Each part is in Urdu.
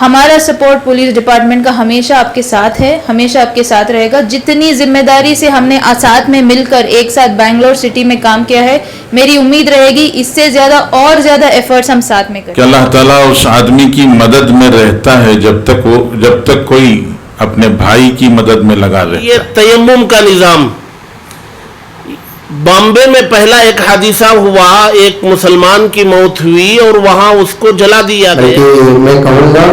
ہمارا سپورٹ پولیس ڈپارٹمنٹ کا ہمیشہ آپ کے ساتھ ہے، ہمیشہ آپ کے ساتھ رہے گا. جتنی ذمہ داری سے ہم نے ساتھ میں مل کر ایک ساتھ بنگلور سٹی میں کام کیا ہے، میری امید رہے گی اس سے زیادہ اور زیادہ ایفرٹس ہم ساتھ میں کریں. کہ اللہ تعالیٰ اس آدمی کی مدد میں رہتا ہے جب تک کوئی اپنے بھائی کی مدد میں لگا رہتا ہے. یہ تیمم کا نظام بامبے میں پہلا ایک حادثہ ہوا، ایک مسلمان کی موت ہوئی اور وہاں اس کو جلا دیا گیا. میں کہوں گا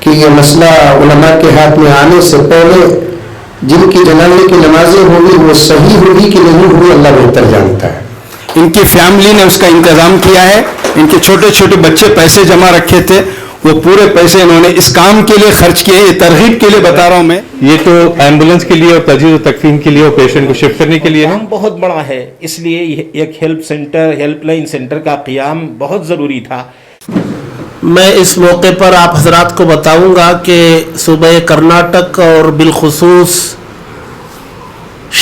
کہ یہ مسئلہ علماء کے ہاتھ میں آنے سے پہلے جن کی جنازے کی نمازیں ہوگی وہ صحیح ہوگی کہ نہیں ہوگی اللہ بہتر جانتا ہے. ان کی فیملی نے اس کا انتظام کیا ہے. ان کے چھوٹے چھوٹے بچے پیسے جمع رکھے تھے، وہ پورے پیسے انہوں نے اس کام کے لیے خرچ کیے. یہ ترغیب کے لیے بتا رہا ہوں میں. یہ تو ایمبولینس کے لیے اور تجہیز و تکفین کے لیے اور پیشنٹ کو شفٹ کرنے کے لیے ہے. بہت بڑا ہے، اس لیے ایک ہیلپ لائن سینٹر کا قیام بہت ضروری تھا. میں اس موقع پر آپ حضرات کو بتاؤں گا کہ صوبہ کرناٹک اور بالخصوص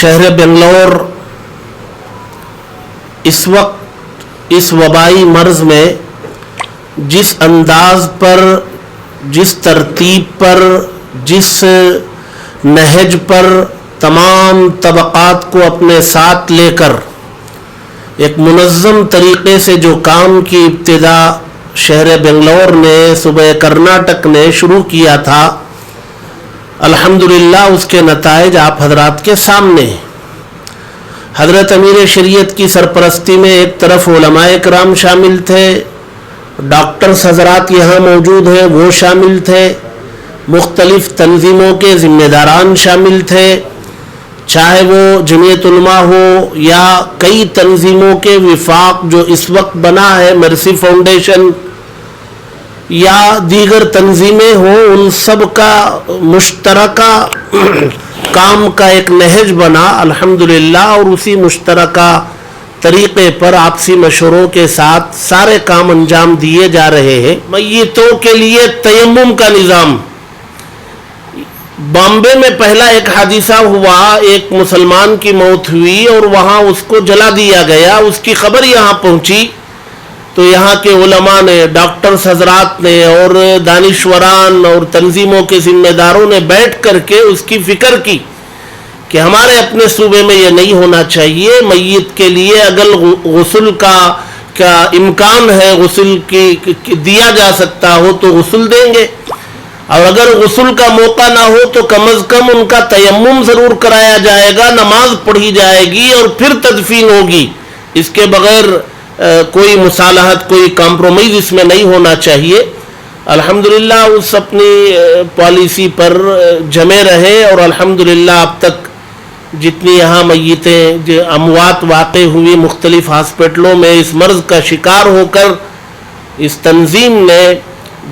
شہر بنگلور اس وقت اس وبائی مرض میں جس انداز پر، جس ترتیب پر، جس نہج پر تمام طبقات کو اپنے ساتھ لے کر ایک منظم طریقے سے جو کام کی ابتدا شہر بنگلور نے، صوبہ کرناٹک نے شروع کیا تھا، الحمدللہ اس کے نتائج آپ حضرات کے سامنے ہیں. حضرت امیر شریعت کی سرپرستی میں ایک طرف علماء کرام شامل تھے، ڈاکٹرز حضرات یہاں موجود ہیں وہ شامل تھے، مختلف تنظیموں کے ذمہ داران شامل تھے، چاہے وہ جمعیت علماء ہو یا کئی تنظیموں کے وفاق جو اس وقت بنا ہے، مرسی فاؤنڈیشن یا دیگر تنظیمیں ہوں، ان سب کا مشترکہ کام کا ایک نہج بنا الحمدللہ، اور اسی مشترکہ طریقے پر آپسی مشوروں کے ساتھ سارے کام انجام دیے جا رہے ہیں. میتوں کے لیے تیمم کا نظام بامبے میں پہلا ایک حادثہ ہوا، ایک مسلمان کی موت ہوئی اور وہاں اس کو جلا دیا گیا. اس کی خبر یہاں پہنچی تو یہاں کے علماء نے، ڈاکٹرز حضرات نے اور دانشوران اور تنظیموں کے ذمہ داروں نے بیٹھ کر کے اس کی فکر کی کہ ہمارے اپنے صوبے میں یہ نہیں ہونا چاہیے. میت کے لیے اگر غسل کا امکان ہے، غسل کی دیا جا سکتا ہو تو غسل دیں گے، اور اگر غسل کا موقع نہ ہو تو کم از کم ان کا تیمم ضرور کرایا جائے گا، نماز پڑھی جائے گی اور پھر تدفین ہوگی. اس کے بغیر کوئی مصالحت، کوئی کمپرومائز اس میں نہیں ہونا چاہیے. الحمدللہ اس اپنی پالیسی پر جمے رہے اور الحمدللہ اب تک جتنی یہاں میتیں اموات واقع ہوئی مختلف ہاسپٹلوں میں اس مرض کا شکار ہو کر، اس تنظیم نے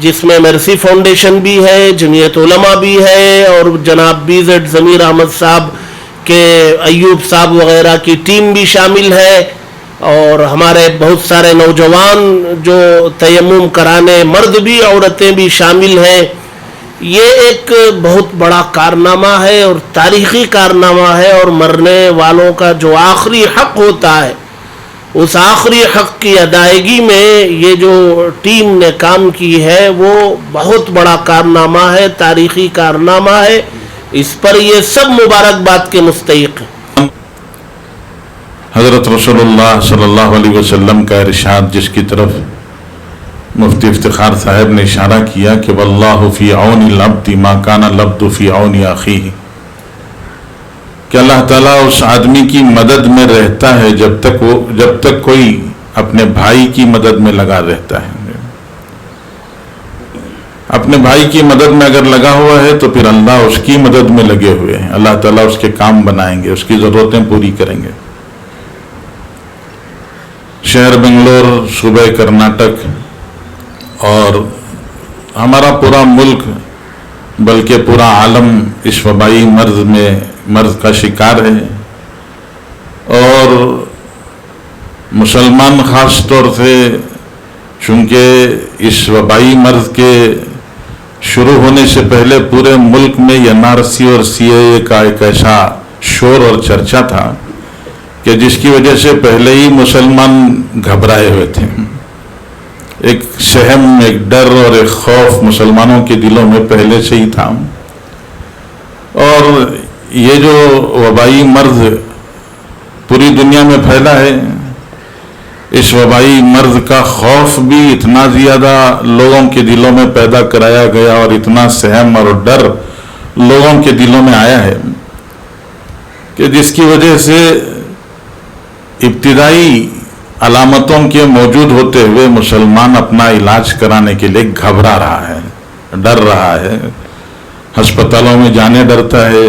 جس میں مرسی فاؤنڈیشن بھی ہے، جمعیت علماء بھی ہے اور جناب BZ ضمیر احمد صاحب کے ایوب صاحب وغیرہ کی ٹیم بھی شامل ہے، اور ہمارے بہت سارے نوجوان جو تیمم کرانے، مرد بھی عورتیں بھی شامل ہیں. یہ ایک بہت بڑا کارنامہ ہے اور تاریخی کارنامہ ہے، اور مرنے والوں کا جو آخری حق ہوتا ہے اس آخری حق کی ادائیگی میں یہ جو ٹیم نے کام کی ہے وہ بہت بڑا کارنامہ ہے، تاریخی کارنامہ ہے. اس پر یہ سب مبارکباد کے مستحق ہیں. حضرت رسول اللہ صلی اللہ علیہ وسلم کا ارشاد جس کی طرف مفتی افتخار صاحب نے اشارہ کیا کہ واللہ فی عون العبد ما کان العبد فی عون اخیہ، کہ اللہ تعالیٰ اس آدمی کی مدد میں رہتا ہے جب تک کوئی اپنے بھائی کی مدد میں لگا رہتا ہے. اپنے بھائی کی مدد میں اگر لگا ہوا ہے تو پھر اللہ اس کی مدد میں لگے ہوئے ہیں. اللہ تعالیٰ اس کے کام بنائیں گے، اس کی ضرورتیں پوری کریں گے. شہر بنگلور، صوبہ کرناٹک اور ہمارا پورا ملک بلکہ پورا عالم اس وبائی مرض کا شکار ہے، اور مسلمان خاص طور سے چونکہ اس وبائی مرض کے شروع ہونے سے پہلے پورے ملک میں NRC اور CAA کا ایک ایسا شور اور چرچا تھا کہ جس کی وجہ سے پہلے ہی مسلمان گھبرائے ہوئے تھے. ایک شہم، ایک ڈر اور ایک خوف مسلمانوں کے دلوں میں پہلے سے ہی تھا، اور یہ جو وبائی مرض پوری دنیا میں پھیلا ہے، اس وبائی مرض کا خوف بھی اتنا زیادہ لوگوں کے دلوں میں پیدا کرایا گیا اور اتنا سہم اور ڈر لوگوں کے دلوں میں آیا ہے کہ جس کی وجہ سے ابتدائی علامتوں کے موجود ہوتے ہوئے مسلمان اپنا علاج کرانے کے لیے گھبرا رہا ہے، ڈر رہا ہے، ہسپتالوں میں جانے ڈرتا ہے،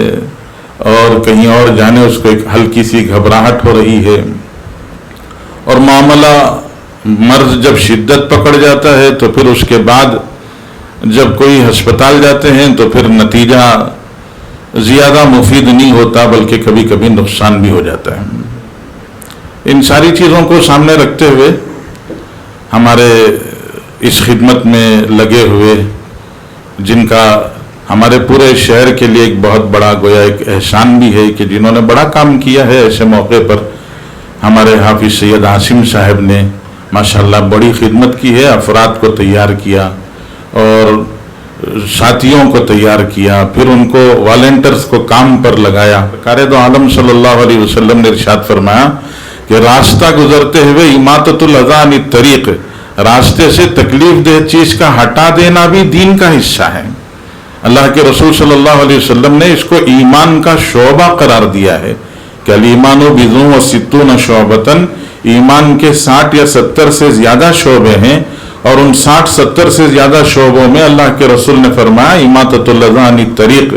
اور کہیں اور جانے اس کو ایک ہلکی سی گھبراہٹ ہو رہی ہے، اور معاملہ مرض جب شدت پکڑ جاتا ہے تو پھر اس کے بعد جب کوئی ہسپتال جاتے ہیں تو پھر نتیجہ زیادہ مفید نہیں ہوتا، بلکہ کبھی کبھی نقصان بھی ہو جاتا ہے۔ ان ساری چیزوں کو سامنے رکھتے ہوئے ہمارے اس خدمت میں لگے ہوئے، جن کا ہمارے پورے شہر کے لیے ایک بہت بڑا گویا ایک احسان بھی ہے کہ جنہوں نے بڑا کام کیا ہے، ایسے موقع پر ہمارے حافظ سید عاصم صاحب نے ماشاءاللہ بڑی خدمت کی ہے، افراد کو تیار کیا اور ساتھیوں کو تیار کیا، پھر ان کو والنٹرز کو کام پر لگایا۔ سرکار دو عالم صلی اللہ علیہ وسلم نے ارشاد فرمایا کہ راستہ گزرتے ہوئے اماطۃ الاذی عن الطریق، راستے سے تکلیف دہ چیز کا ہٹا دینا بھی دین کا حصہ ہے۔ اللہ کے رسول صلی اللہ علیہ وسلم نے اس کو ایمان کا شعبہ قرار دیا ہے کہ الایمان بضع وستون شعبۃ، ایمان کے 60 یا 70 سے زیادہ شعبے ہیں، اور ان 60-70 سے زیادہ شعبوں میں اللہ کے رسول نے فرمایا اماطۃ الاذی عن الطریق،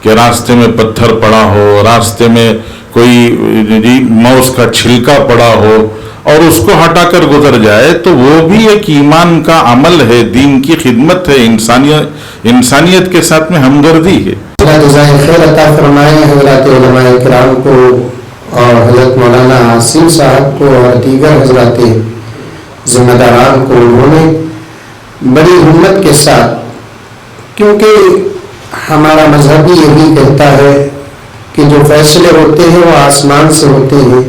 کہ راستے میں پتھر پڑا ہو، راستے میں کوئی موز کا چھلکا پڑا ہو اور اس کو ہٹا کر گزر جائے تو وہ بھی ایک ایمان کا عمل ہے، دین کی خدمت ہے، انسانیت کے ساتھ میں ہمدردی ہے۔ اللہ جزائے خیر عطا فرمائے حضرات علماء کرام کو اور حضرت مولانا عاصم صاحب کو اور دیگر حضرات ذمہ داران کو، انہوں نے بڑی ہمت کے ساتھ، کیونکہ ہمارا مذہب بھی یہی کہتا ہے کہ جو فیصلے ہوتے ہیں وہ آسمان سے ہوتے ہیں،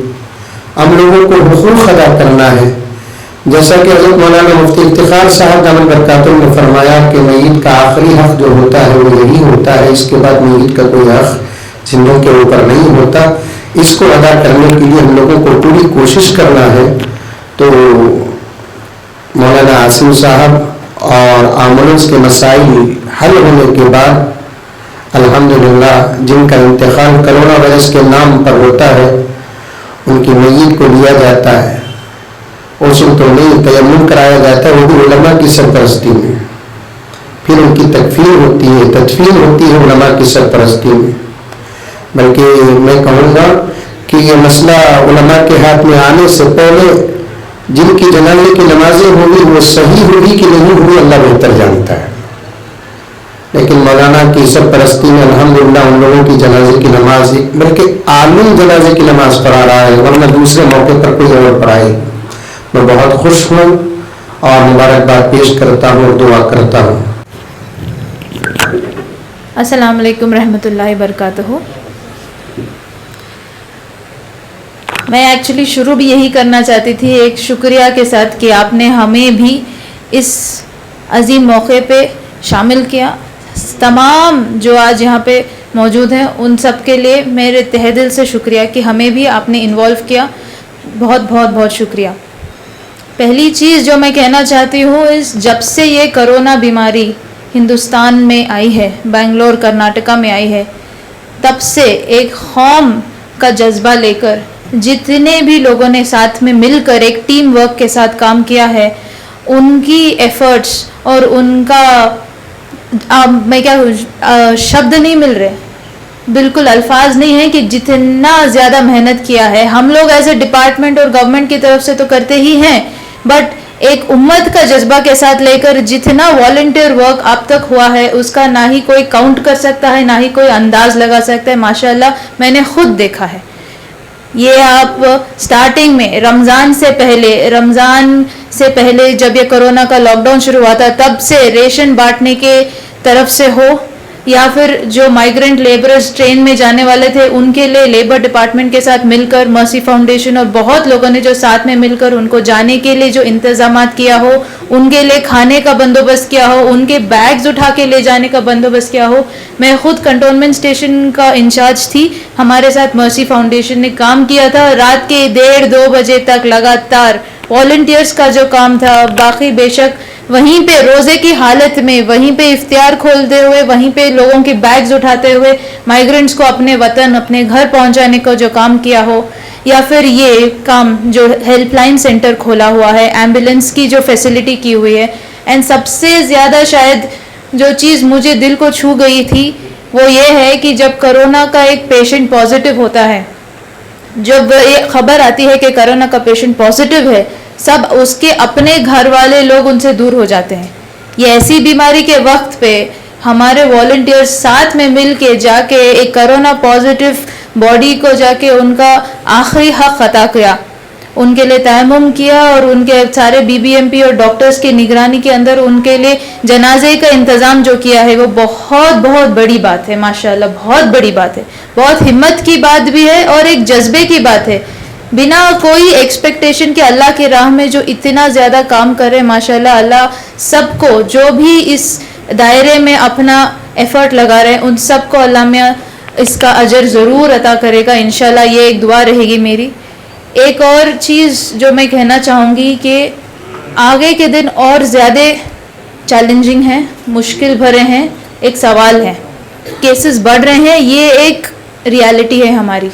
ہم لوگوں کو حقوق ادا کرنا ہے۔ جیسا کہ حضرت مولانا مفتی افتخار صاحب دامت برکاتہ نے فرمایا کہ میت کا آخری حق جو ہوتا ہے وہ یہی ہوتا ہے، اس کے بعد میت کا کوئی حق زندوں کے اوپر نہیں ہوتا۔ اس کو ادا کرنے کے لیے ہم لوگوں کو پوری کوشش کرنا ہے۔ تو مولانا عاصم صاحب اور ایمبولینس کے مسائل حل ہونے کے بعد الحمدللہ جن کا انتقال کرونا وائرس کے نام پر ہوتا ہے، ان کی میت کو لیا جاتا ہے، غسل تو نہیں، تیمم کرایا جاتا ہے، وہ بھی علماء کی سرپرستی میں، پھر ان کی تکفین ہوتی ہے، تدفین ہوتی ہے علماء کی سرپرستی میں۔ بلکہ میں کہوں گا کہ یہ مسئلہ علماء کے ہاتھ میں آنے سے پہلے جن کی جنازے کی نمازیں ہوئی وہ صحیح ہوئی کہ نہیں ہوئی اللہ بہتر جانتا ہے، لیکن مولانا کی سرپرستی میں الحمدللہ ان لوگوں کی جنازے کی نماز، بلکہ عالم جنازے کی نماز پڑھا رہا ہے، ورنہ دوسرے موقع پر کوئی اور پڑھائے۔ میں بہت خوش ہوں اور مبارکباد پیش کرتا ہوں اور دعا کرتا ہوں۔ السلام علیکم رحمۃ اللہ وبرکاتہ۔ میں ایکچولی شروع بھی یہی کرنا چاہتی تھی ایک شکریہ کے ساتھ کہ آپ نے ہمیں بھی اس عظیم موقع پہ شامل کیا۔ تمام جو آج یہاں پہ موجود ہیں ان سب کے لیے میرے تہہ دل سے شکریہ کہ ہمیں بھی آپ نے انوالو کیا، بہت بہت بہت شکریہ۔ پہلی چیز جو میں کہنا چاہتی ہوں، جب سے یہ کرونا بیماری ہندوستان میں آئی ہے، بنگلور کرناٹکا میں آئی ہے، تب سے ایک قوم کا جذبہ لے کر جتنے بھی لوگوں نے ساتھ میں مل کر ایک ٹیم ورک کے ساتھ کام کیا ہے، ان کی ایفرٹس اور ان کا میں کیا شبد نہیں مل رہے، بالکل الفاظ نہیں ہیں کہ جتنا زیادہ محنت کیا ہے ہم لوگ ایز اے ڈپارٹمنٹ اور گورنمنٹ کی طرف سے تو کرتے ہی ہیں، بٹ ایک امت کا جذبہ کے ساتھ لے کر جتنا والنٹیئر ورک اب تک ہوا ہے اس کا نہ ہی کوئی کاؤنٹ کر سکتا ہے، نہ ہی کوئی انداز لگا سکتا ہے۔ ماشاءاللہ میں نے خود دیکھا ہے۔ یہ آپ سٹارٹنگ میں رمضان سے پہلے جب یہ کرونا کا لاک ڈاؤن شروع ہوا تھا، تب سے ریشن بانٹنے کے طرف سے ہو، یا پھر جو مائیگرنٹ لیبرز ٹرین میں جانے والے تھے ان کے لیے لیبر ڈپارٹمنٹ کے ساتھ مل کر مرسی فاؤنڈیشن اور بہت لوگوں نے جو ساتھ میں مل کر ان کو جانے کے لیے جو انتظامات کیا ہو, ان کے لیے کھانے کا بندوبست کیا ہو, ان کے بیگز اٹھا کے لے جانے کا بندوبست کیا ہو. میں خود کنٹونمنٹ اسٹیشن کا انچارج تھی, ہمارے ساتھ مرسی فاؤنڈیشن نے کام کیا تھا رات کے 1:30-2 بجے تک لگاتار. والنٹیئرز کا جو کام تھا, باقی بے شک وہیں پہ روزے کی حالت میں وہیں پہ افطار کھولتے ہوئے, وہیں پہ لوگوں کے بیگز اٹھاتے ہوئے مائیگرنٹس کو اپنے وطن اپنے گھر پہنچانے کا جو کام کیا ہو, یا پھر یہ کام جو ہیلپ لائن سینٹر کھولا ہوا ہے, ایمبولینس کی جو فیسلٹی کی ہوئی ہے. اینڈ سب سے زیادہ شاید جو چیز مجھے دل کو چھو گئی تھی وہ یہ ہے کہ جب کرونا کا ایک پیشنٹ پازیٹیو ہوتا ہے, جب یہ خبر آتی ہے کہ کرونا کا پیشنٹ پازیٹیو ہے, سب اس کے اپنے گھر والے لوگ ان سے دور ہو جاتے ہیں. یہ ایسی بیماری کے وقت پہ ہمارے والنٹیئر ساتھ میں مل کے جا کے ایک کرونا پازیٹیو باڈی کو جا کے ان کا آخری حق عطا کیا, ان کے لیے تیمم کیا, اور ان کے سارے BBMP اور ڈاکٹرز کی نگرانی کے اندر ان کے لیے جنازے کا انتظام جو کیا ہے, وہ بہت بہت بڑی بات ہے. ماشاءاللہ بہت بڑی بات ہے, بہت ہمت کی بات بھی ہے اور ایک جذبے کی بات ہے. بنا کوئی ایکسپیکٹیشن کہ اللہ کی راہ میں جو اتنا زیادہ کام کرے, ماشاءاللہ اللہ سب کو جو بھی اس دائرے میں اپنا ایفرٹ لگا رہے ہیں ان سب کو اللہ میں اس کا اجر ضرور عطا کرے گا انشاءاللہ. یہ ایک دعا رہے گی میری. ایک اور چیز جو میں کہنا چاہوں گی کہ آگے کے دن اور زیادہ چیلنجنگ ہیں, مشکل بھرے ہیں. ایک سوال ہے, کیسز بڑھ رہے ہیں, یہ ایک ریالٹی ہے ہماری.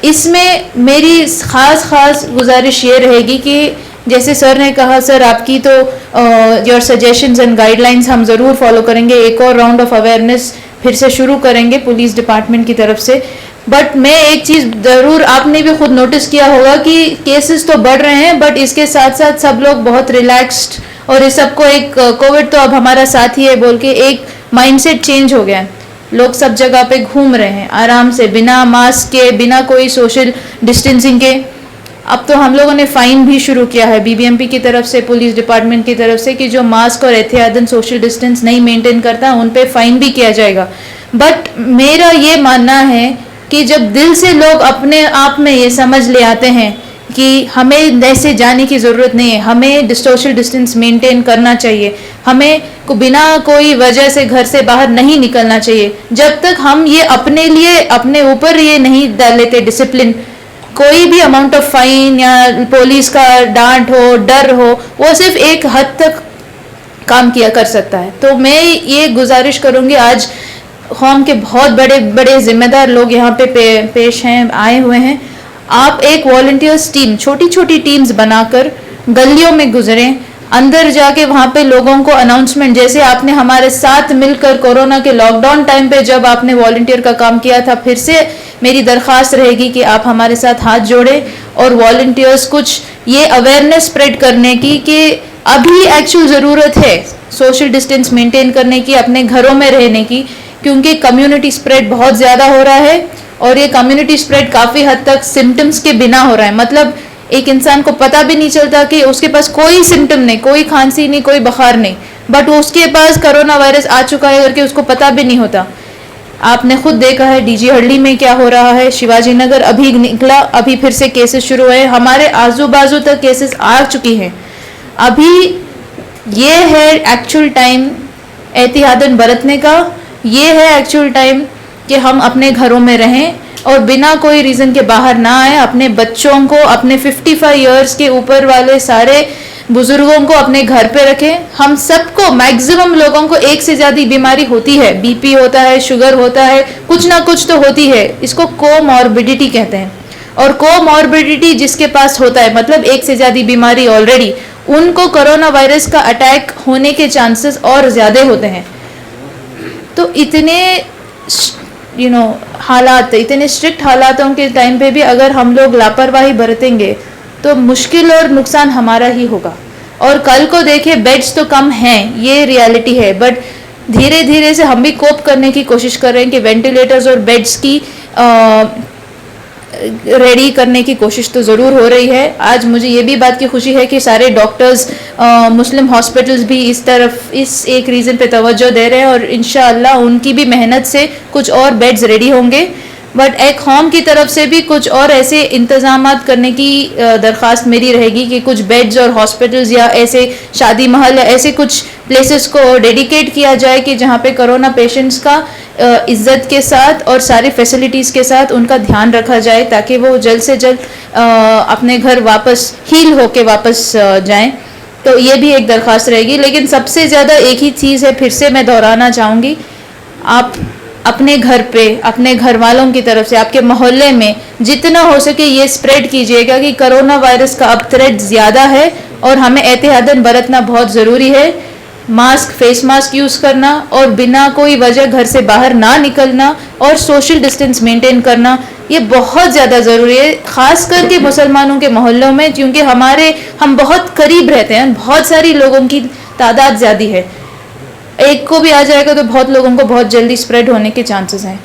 اس میں میری خاص گزارش یہ رہے گی کہ جیسے سر نے کہا, سر آپ کی تو your suggestions and guide lines ہم ضرور فالو کریں گے. ایک اور راؤنڈ آف اویئرنیس پھر سے شروع کریں گے پولیس ڈپارٹمنٹ کی طرف سے. بٹ میں ایک چیز ضرور, آپ نے بھی خود نوٹس کیا ہوگا کہ کیسز تو بڑھ رہے ہیں, بٹ اس کے ساتھ ساتھ سب لوگ بہت ریلیکسڈ, اور اس سب کو ایک کووڈ تو اب ہمارا ساتھی ہے بول کے ایک مائنڈ سیٹ چینج ہو گیا ہے. لوگ سب جگہ پہ گھوم رہے ہیں آرام سے, بنا ماسک کے, بنا کوئی سوشل ڈسٹینسنگ کے. اب تو ہم لوگوں نے فائن بھی شروع کیا ہے BBMP کی طرف سے, پولیس ڈپارٹمنٹ کی طرف سے, کہ جو ماسک اور احتیاطاً سوشل ڈسٹینس نہیں مینٹین کرتا ان پہ فائن بھی کیا جائے گا. بٹ میرا یہ ماننا ہے کہ جب دل سے لوگ اپنے آپ میں یہ سمجھ لے آتے ہیں کہ ہمیں ایسے جانے کی ضرورت نہیں ہے, ہمیں سوشل ڈسٹینس مینٹین کرنا چاہیے, ہمیں بنا کوئی وجہ سے گھر سے باہر نہیں نکلنا چاہیے, جب تک ہم یہ اپنے لیے اپنے اوپر یہ نہیں ڈال لیتے ڈسپلن, کوئی بھی اماؤنٹ آف فائن یا پولیس کا ڈانٹ ہو, ڈر ہو, وہ صرف ایک حد تک کام کیا کر سکتا ہے. تو میں یہ گزارش کروں گی, آج قوم کے بہت بڑے بڑے ذمہ دار لوگ یہاں پہ پیش ہیں, آئے ہوئے ہیں. آپ ایک والنٹیئرس ٹیم, چھوٹی چھوٹی ٹیمز بنا کر گلیوں میں گزریں, اندر جا کے وہاں پہ لوگوں کو اناؤنسمنٹ, جیسے آپ نے ہمارے ساتھ مل کر کورونا کے لاک ڈاؤن ٹائم پہ جب آپ نے والنٹیئر کا کام کیا تھا, پھر سے میری درخواست رہے گی کہ آپ ہمارے ساتھ ہاتھ جوڑیں اور والنٹیئرس کچھ یہ اویئرنیس اسپریڈ کرنے کی کہ ابھی ایکچوئل ضرورت ہے سوشل ڈسٹینس مینٹین کرنے کی, اپنے گھروں میں رہنے کی, کیونکہ کمیونٹی اسپریڈ بہت زیادہ ہو رہا ہے. اور یہ کمیونٹی اسپریڈ کافی حد تک سمٹمز کے بنا ہو رہا ہے. مطلب ایک انسان کو پتہ بھی نہیں چلتا کہ اس کے پاس کوئی سمٹم نہیں, کوئی کھانسی نہیں, کوئی بخار نہیں, بٹ اس کے پاس کرونا وائرس آ چکا ہے کر کے اس کو پتہ بھی نہیں ہوتا. آپ نے خود دیکھا ہے DG ہرلی میں کیا ہو رہا ہے, شیواجی نگر ابھی نکلا, ابھی پھر سے کیسز شروع ہوئے, ہمارے آزو بازو تک کیسز آ چکی ہیں. ابھی یہ ہے ایکچوئل ٹائم احتیاطاً برتنے کا, یہ ہے ایکچوئل ٹائم کہ ہم اپنے گھروں میں رہیں اور بنا کوئی ریزن کے باہر نہ آئیں. اپنے بچوں کو, اپنے 55 ایئرس کے اوپر والے سارے بزرگوں کو اپنے گھر پہ رکھیں. ہم سب کو, میکزیمم لوگوں کو ایک سے زیادہ بیماری ہوتی ہے, BP ہوتا ہے, شوگر ہوتا ہے, کچھ نہ کچھ تو ہوتی ہے. اس کو کوموربیڈیٹی کہتے ہیں. اور کوموربیڈیٹی جس کے پاس ہوتا ہے, مطلب ایک سے زیادہ بیماری آلریڈی, ان کو کرونا وائرس کا اٹیک ہونے کے چانسز اور زیادہ ہوتے ہیں. تو اتنے حالات, اتنے اسٹرکٹ حالاتوں کے ٹائم پہ بھی اگر ہم لوگ لاپرواہی برتیں گے تو مشکل اور نقصان ہمارا ہی ہوگا. اور کل کو دیکھیں, بیڈس تو کم ہیں, یہ ریالٹی ہے, بٹ دھیرے دھیرے سے ہم بھی کوپ کرنے کی کوشش کر رہے ہیں کہ وینٹیلیٹرز اور بیڈس کی ریڈی کرنے کی کوشش تو ضرور ہو رہی ہے. آج مجھے یہ بھی بات کی خوشی ہے کہ سارے ڈاکٹرز مسلم ہاسپٹلز بھی اس ایک ریزن پہ توجہ دے رہے ہیں اور انشاءاللہ ان کی بھی محنت سے کچھ اور بیڈز ریڈی ہوں گے. بٹ ایک ہوم کی طرف سے بھی کچھ اور ایسے انتظامات کرنے کی درخواست میری رہے گی کہ کچھ بیڈز اور ہاسپٹلز یا ایسے شادی محل یا ایسے کچھ پلیسز کو ڈیڈیکیٹ کیا جائے کہ جہاں پہ کرونا پیشنٹس کا عزت کے ساتھ اور ساری فیسلٹیز کے ساتھ ان کا دھیان رکھا جائے تاکہ وہ جلد سے جلد اپنے گھر واپس ہیل ہو کے واپس جائیں. تو یہ بھی ایک درخواست رہے گی. لیکن سب سے زیادہ ایک ہی چیز ہے, پھر سے میں دہرانا چاہوں گی, آپ اپنے گھر پہ اپنے گھر والوں کی طرف سے آپ کے محلے میں جتنا ہو سکے یہ اسپریڈ کیجیے گا کہ کرونا وائرس کا اب تھریٹ زیادہ ہے اور ہمیں احتیاطاً برتنا بہت ضروری ہے. ماسک, فیس ماسک یوز کرنا اور بنا کوئی وجہ گھر سے باہر نہ نکلنا اور سوشل ڈسٹینس مینٹین کرنا یہ بہت زیادہ ضروری ہے, خاص کر کے مسلمانوں کے محلوں میں, کیونکہ ہم بہت قریب رہتے ہیں, بہت ساری لوگوں کی تعداد زیادہ ہے. ایک کو بھی آ جائے گا تو بہت لوگوں کو بہت جلدی اسپریڈ ہونے کے چانسز ہیں.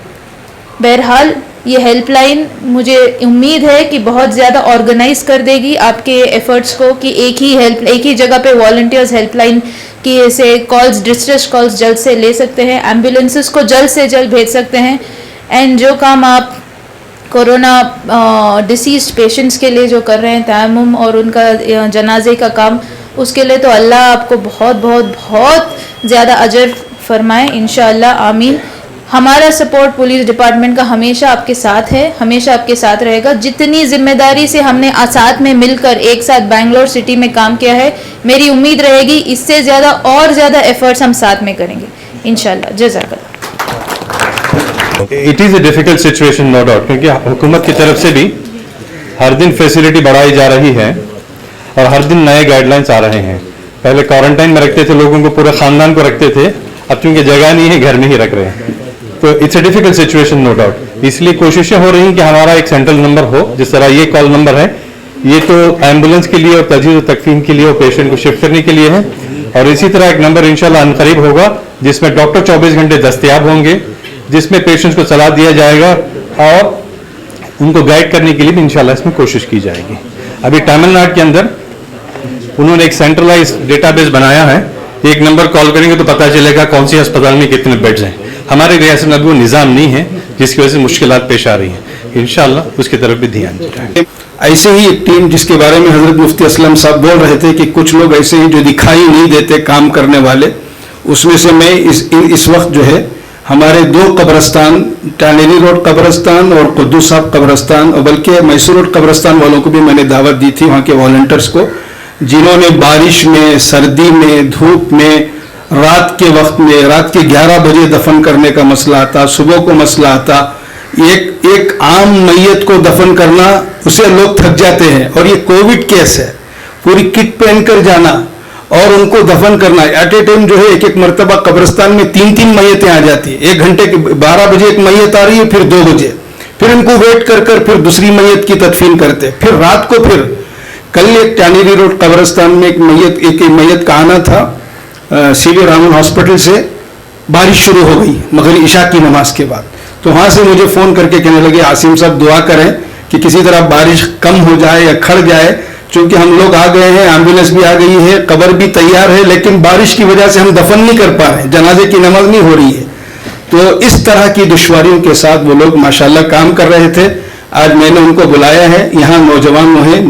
بہرحال یہ ہیلپ لائن مجھے امید ہے کہ بہت زیادہ آرگنائز کر دے گی آپ کے ایفرٹس کو کہ ایک ہی جگہ پہ والنٹیئرز ہیلپ لائن کی سے کالز, ڈسٹریس کالز جلد سے لے سکتے ہیں, ایمبولینسز کو جلد سے جلد بھیج سکتے ہیں. اینڈ جو کام آپ کورونا ڈسیزڈ پیشنٹس کے لیے جو کر رہے ہیں, تیمم اور ان کا جنازے کا کام, اس کے لیے تو اللہ آپ کو بہت بہت بہت زیادہ اجر فرمائے انشاءاللہ, آمین. ہمارا سپورٹ پولیس ڈپارٹمنٹ کا ہمیشہ آپ کے ساتھ ہے, ہمیشہ آپ کے ساتھ رہے گا. جتنی ذمہ داری سے ہم نے ساتھ میں مل کر ایک ساتھ بنگلور سٹی میں کام کیا ہے, میری امید رہے گی اس سے زیادہ اور زیادہ ایفرٹس ہم ساتھ میں کریں گے انشاءاللہ. جزاک اللہ. It is a difficult situation no doubt, کیونکہ حکومت کی طرف سے بھی ہر دن فیسلٹی بڑھائی جا رہی ہے اور ہر دن نئے گائیڈ لائنس آ رہے ہیں. پہلے کوارنٹائن میں رکھتے تھے لوگوں کو, پورے خاندان کو رکھتے تھے, اب چونکہ جگہ نہیں ہے گھر میں ہی رکھ رہے ہیں. تو it's a difficult situation no doubt. اس لیے کوششیں ہو رہی ہیں کہ ہمارا ایک سینٹرل نمبر ہو, جس طرح یہ کال نمبر ہے, یہ تو ایمبولینس کے لیے اور تجہیز و تکفین کے لیے اور پیشنٹ کو شفٹ کرنے کے لیے ہے. اور اسی طرح ایک نمبر انشاءاللہ عنقریب ہوگا جس میں ڈاکٹر 24 گھنٹے دستیاب ہوں گے, جس میں پیشنٹس کو صلاح دیا جائے گا اور ان کو گائیڈ کرنے کے لیے بھی انشاءاللہ اس میں کوشش کی جائے گی. ابھی تمل ناڈو کے اندر انہوں نے ایک سینٹرلائز ڈیٹا بیس بنایا ہے, ایک نمبر کال کریں گے تو پتہ چلے گا کون سی ہسپتال میں کتنے بیڈز ہیں. ہمارے ریاست میں ابھی وہ نظام نہیں ہے, جس کی وجہ سے مشکلات پیش آ رہی ہیں. انشاءاللہ اس کی طرف بھی دھیان دیا جائے. ایسے ہی ایک ٹیم جس کے بارے میں حضرت مفتی اسلم صاحب بول رہے تھے کہ کچھ لوگ ایسے ہی جو دکھائی نہیں دیتے کام کرنے والے, اس میں سے میں اس وقت جو ہے ہمارے 2 قبرستان, ٹانیلی روڈ قبرستان اور قدوس صاحب قبرستان, اور بلکہ میسور روڈ قبرستان والوں کو بھی میں نے دعوت دی تھی, وہاں کے والنٹرز کو, جنہوں نے بارش میں, سردی میں, دھوپ میں, رات کے وقت میں, رات کے 11 بجے دفن کرنے کا مسئلہ آتا, صبح کو مسئلہ آتا, ایک عام میت کو دفن کرنا اسے لوگ تھک جاتے ہیں. اور یہ کووڈ کیس ہے, پوری کٹ پہن کر جانا اور ان کو دفن کرنا ایٹ اے ٹائم جو ہے, ایک مرتبہ قبرستان میں 3 میتیں آ جاتی ہیں. 1 گھنٹے 12 بجے ایک میت آ رہی ہے, پھر 2 بجے, پھر ان کو ویٹ کر پھر دوسری میت کی تدفین کرتے, پھر رات کو. پھر کل ایک ٹانیلی روڈ قبرستان میں ایک میت کا آنا تھا سی وی رامن ہاسپٹل سے, بارش شروع ہو گئی مغرب عشاء کی نماز کے بعد, تو وہاں سے مجھے فون کر کے کہنے لگے عاصم صاحب دعا کریں کہ کسی طرح بارش کم ہو جائے یا کھڑ جائے, چونکہ ہم لوگ آ گئے ہیں, ایمبولینس بھی آ گئی ہے, قبر بھی تیار ہے, لیکن بارش کی وجہ سے ہم دفن نہیں کر پا رہے, جنازے کی نماز نہیں ہو رہی ہے. تو اس طرح کی دشواریوں کے ساتھ وہ لوگ ماشاءاللہ کام کر رہے تھے. آج میں نے ان کو بلایا ہے, یہاں نوجوان وہ ہیں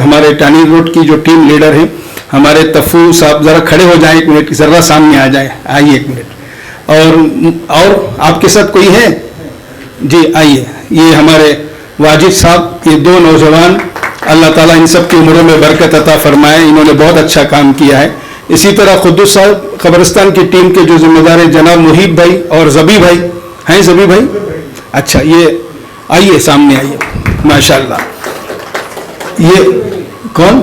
ہمارے ٹانی روڈ کی جو ٹیم لیڈر ہیں, ہمارے تفو صاحب, ذرا کھڑے ہو جائیں 1 منٹ, ذرا سامنے آ جائیں, آئیے 1 منٹ. اور آپ کے ساتھ کوئی ہے؟ جی آئیے. یہ ہمارے واجد صاحب, یہ 2 نوجوان, اللہ تعالیٰ ان سب کی عمروں میں برکت عطا فرمائے, انہوں نے بہت اچھا کام کیا ہے. اسی طرح قدوس صاحب قبرستان کی ٹیم کے جو ذمہ دار ہیں جناب محیب بھائی اور زبی بھائی ہیں. زبی بھائی اچھا, یہ آئیے سامنے آئیے. ماشاءاللہ یہ کون؟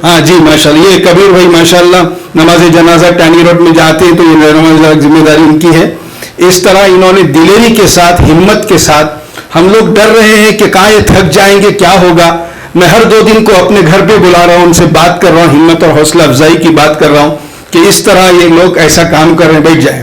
ہاں جی ماشاءاللہ, یہ کبیر بھائی ماشاءاللہ نماز جنازہ ٹانی روڈ میں جاتے ہیں تو یہ ذمہ داری ان کی ہے. اس طرح انہوں نے دلیری کے ساتھ, ہمت کے ساتھ, ہم لوگ ڈر رہے ہیں کہ کہاں یہ تھک جائیں گے, کیا ہوگا. میں ہر 2 دن کو اپنے گھر پہ بلا رہا ہوں, ان سے بات کر رہا ہوں, ہمت اور حوصلہ افزائی کی بات کر رہا ہوں کہ اس طرح یہ لوگ ایسا کام کر رہے ہیں, بیٹھ جائیں.